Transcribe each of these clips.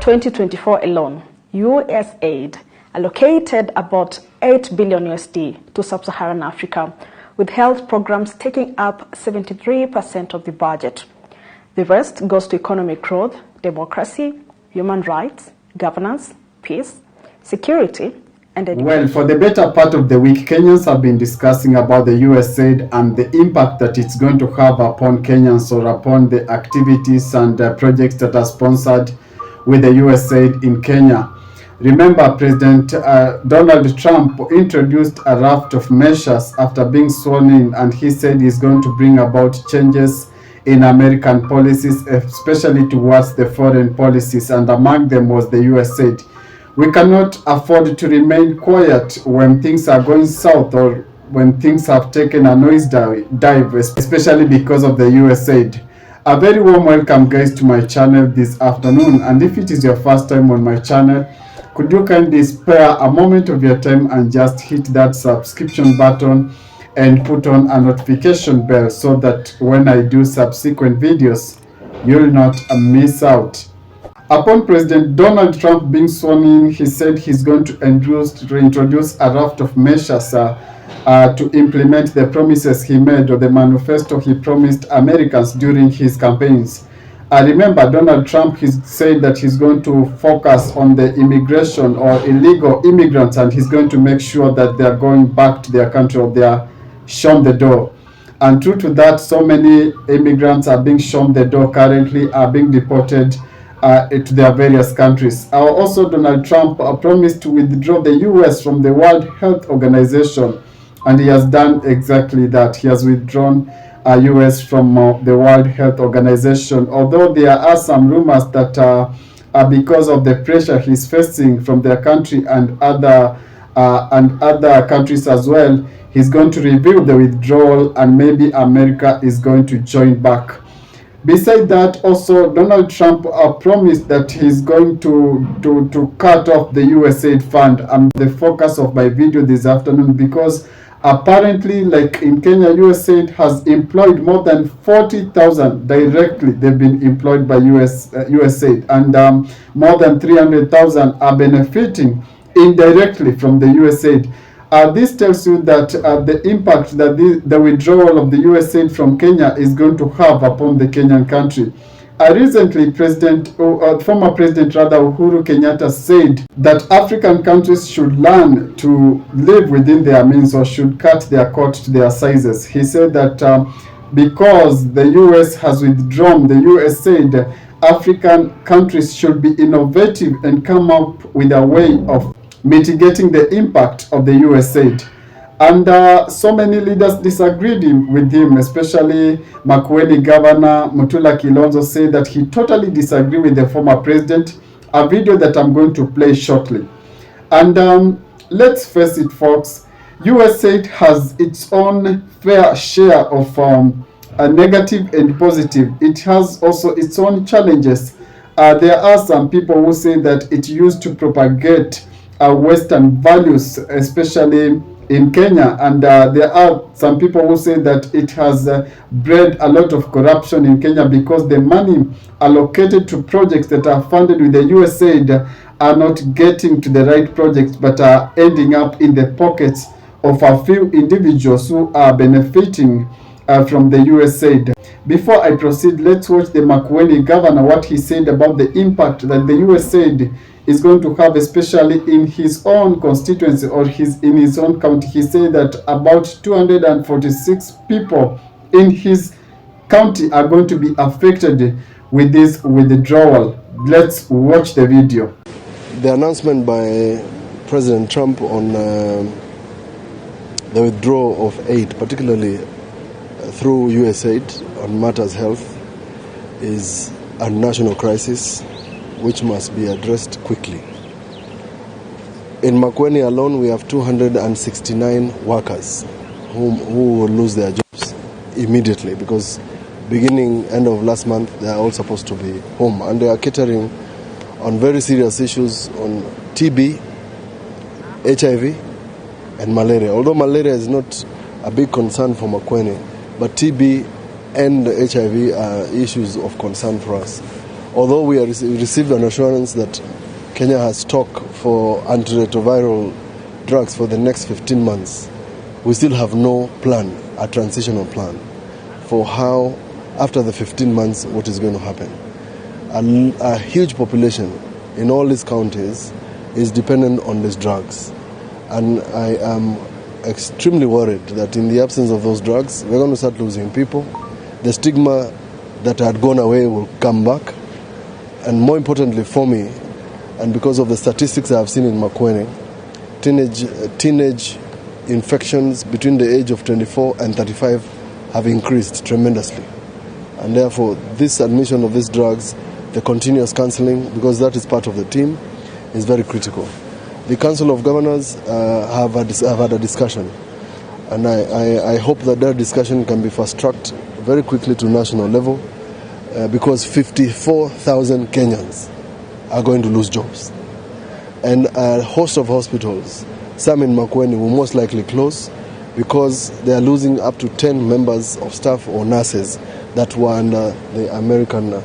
2024 alone, Usaid allocated about 8 billion USD to sub-Saharan Africa, with health programs taking up 73% of the budget. The rest goes to economic growth, democracy, human rights, governance, peace, security, and education. Well, for the better part of the week, Kenyans have been discussing about the Usaid and the impact that it's going to have upon Kenyans or upon the activities and projects that are sponsored with the Usaid in Kenya. Remember, President Donald Trump introduced a raft of measures after being sworn in, and he said he's going to bring about changes in American policies, especially towards the foreign policies, and among them was the Usaid. We cannot afford to remain quiet when things are going south or when things have taken a nosedive, especially because of the Usaid. A very warm welcome, guys, to my channel this afternoon, and if it is your first time on my channel, could you kindly spare a moment of your time and just hit that subscription button and put on a notification bell so that when I do subsequent videos, you'll not miss out. Upon President Donald Trump being sworn in, he said he's going to reintroduce a raft of measures to implement the promises he made, or the manifesto he promised Americans during his campaigns. Remember, Donald Trump has said that he's going to focus on the immigration or illegal immigrants, and he's going to make sure that they're going back to their country or they are shown the door. And true to that, so many immigrants are being shown the door currently, are being deported to their various countries. Also, Donald Trump promised to withdraw the US from the World Health Organization, and he has done exactly that. He has withdrawn US from the World Health Organization, although there are some rumors that because of the pressure he's facing from their country and other countries as well, he's going to review the withdrawal, and maybe America is going to join back. Besides that, also Donald Trump promised that he's going to cut off the USAID fund. The focus of my video this afternoon, because apparently, like in Kenya, USAID has employed more than 40,000 directly. They've been employed by USAID, and more than 300,000 are benefiting indirectly from the USAID. This tells you that the impact that the withdrawal of the USAID from Kenya is going to have upon the Kenyan country. Recently, former President Uhuru Kenyatta said that African countries should learn to live within their means, or should cut their coat to their sizes. He said that because the US has withdrawn the USAID, African countries should be innovative and come up with a way of mitigating the impact of the USAID. And so many leaders disagreed with him, especially Makueni Governor Mutula Kilonzo said that he totally disagreed with the former president, a video that I'm going to play shortly. And let's face it, folks, USAID has its own fair share of negative and positive. It has also its own challenges. There are some people who say that it used to propagate Western values, especially in Kenya, and there are some people who say that it has bred a lot of corruption in Kenya, because the money allocated to projects that are funded with the USAID are not getting to the right projects, but are ending up in the pockets of a few individuals who are benefiting from the USAID. Before I proceed, let's watch the Makueni governor, what he said about the impact that the USAID is going to have, especially in his own constituency or in his own county. He said that about 246 people in his county are going to be affected with this withdrawal. Let's watch the video. The announcement by President Trump on the withdrawal of aid, particularly through USAID on matters health, is a national crisis which must be addressed quickly. In Makueni alone, we have 269 workers who will lose their jobs immediately, because end of last month, they are all supposed to be home, and they are catering on very serious issues on TB, HIV, and malaria. Although malaria is not a big concern for Makueni, but TB and HIV are issues of concern for us. Although we received an assurance that Kenya has stock for antiretroviral drugs for the next 15 months, we still have no plan, a transitional plan, for how, after the 15 months, what is going to happen. A huge population in all these counties is dependent on these drugs. And I am extremely worried that in the absence of those drugs, we're going to start losing people. The stigma that had gone away will come back. And more importantly for me, and because of the statistics I have seen in Makueni, teenage infections between the age of 24 and 35 have increased tremendously. And therefore, this admission of these drugs, the continuous counseling, because that is part of the team, is very critical. The Council of Governors have had a discussion, and I hope that discussion can be fast-tracked very quickly to national level, because 54,000 Kenyans are going to lose jobs. And a host of hospitals, some in Makueni, will most likely close because they are losing up to 10 members of staff or nurses that were under the American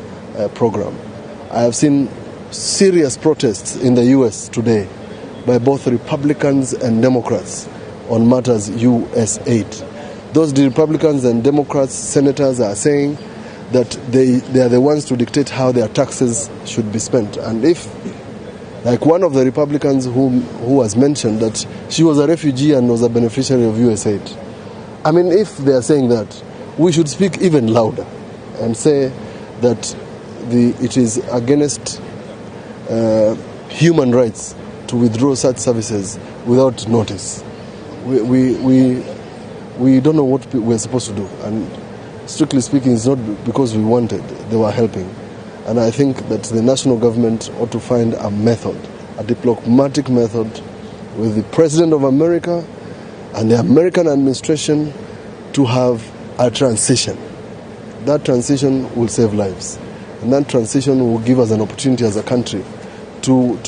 program. I have seen serious protests in the US today by both Republicans and Democrats on matters Usaid. Those Republicans and Democrats, senators, are saying that they are the ones to dictate how their taxes should be spent. And if, like one of the Republicans who was mentioned, that she was a refugee and was a beneficiary of Usaid. I mean, if they are saying that, we should speak even louder and say that it is against human rights to withdraw such services without notice. We don't know what we're supposed to do. And strictly speaking, it's not because we wanted, they were helping. And I think that the national government ought to find a method, a diplomatic method with the President of America and the American administration to have a transition. That transition will save lives. And that transition will give us an opportunity as a country to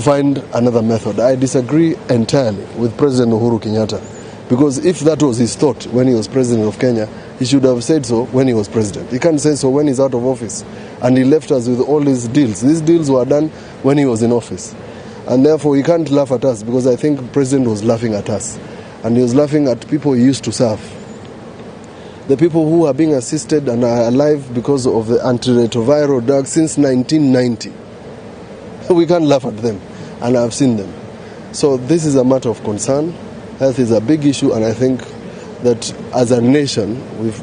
find another method. I disagree entirely with President Uhuru Kenyatta, because if that was his thought when he was president of Kenya, he should have said so when he was president. He can't say so when he's out of office. And he left us with all these deals. These deals were done when he was in office. And therefore, he can't laugh at us, because I think the president was laughing at us. And he was laughing at people he used to serve. The people who are being assisted and are alive because of the antiretroviral drugs since 1990. We can't laugh at them, and I've seen them. So this is a matter of concern. Health is a big issue, and I think that as a nation,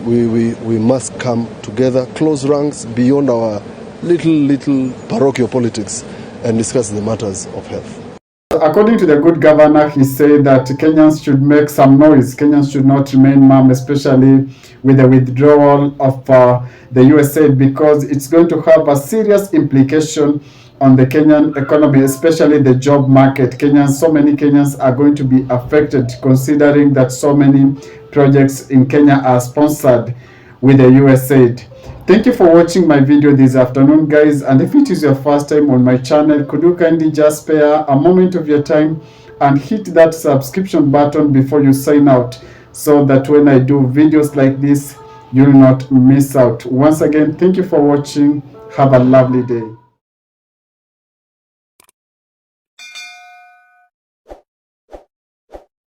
we must come together, close ranks beyond our little parochial politics, and discuss the matters of health. According to the good governor, he said that Kenyans should make some noise. Kenyans should not remain mum, especially with the withdrawal of the Usaid, because it's going to have a serious implication on the Kenyan economy, especially the job market. So many Kenyans are going to be affected, considering that so many projects in Kenya are sponsored with the Usaid. Thank you for watching my video this afternoon, guys. And if it is your first time on my channel, could you kindly just spare a moment of your time and hit that subscription button before you sign out, so that when I do videos like this, you'll not miss out. Once again, thank you for watching. Have a lovely day.